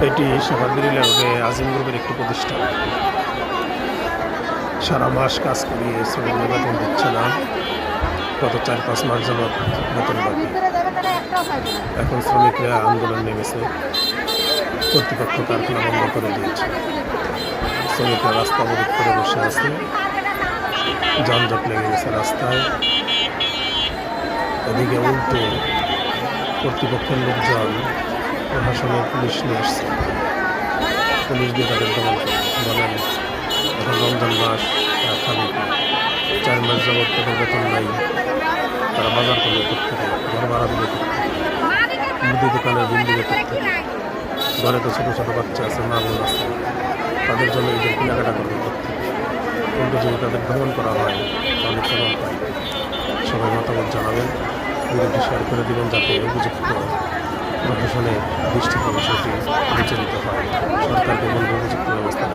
এটি সাভারদিরি লেআউটে আজিম গ্রুপের একটি প্রতিষ্ঠান। সারা মাস কাজ করিয়ে শ্রমিকদের বেতন দিচ্ছে না। গত 4-5 মাস যাবৎ বেতন বাকি। এখন শ্রমিকরা আন্দোলন নেমেছে, কর্তৃপক্ষ কারখানা বন্ধ করে দিয়েছে। শ্রমিকরা রাস্তা অবরোধ করে বসে আছে, যানজট লেগে গেছে রাস্তায়। এদিকে উল্টো কর্তৃপক্ষের লোকজন প্রশাসনের পুলিশ নিয়ে আসছে, পুলিশ দিয়ে তাদের দমন করে। বলেন এখন রমজান মাস খাবে কি? 4 মাস যাবৎ তাদের বেতন নাই, তারা বাজার করবে করতে, ঘর ভাড়া দিবে করতে, মুদি দোকানের বিল দিবে করতে, ঘরে তো ছোটো ছোটো বাচ্চা আছে, মা বোন আছে, তাদের জন্য ঈদের কেনাকাটা করবে করতে। কিন্তু যদি তাদের ভ্রমণ করা হয় তাহলে কেমন হয়? সবাই মতামত জানাবেন, ভিডিওটি শেয়ার করে দেবেন যাতে উপযুক্ত প্রশাসনের দৃষ্টিতে বিষয়টি বিচলিত হয়। সরকারকে বলব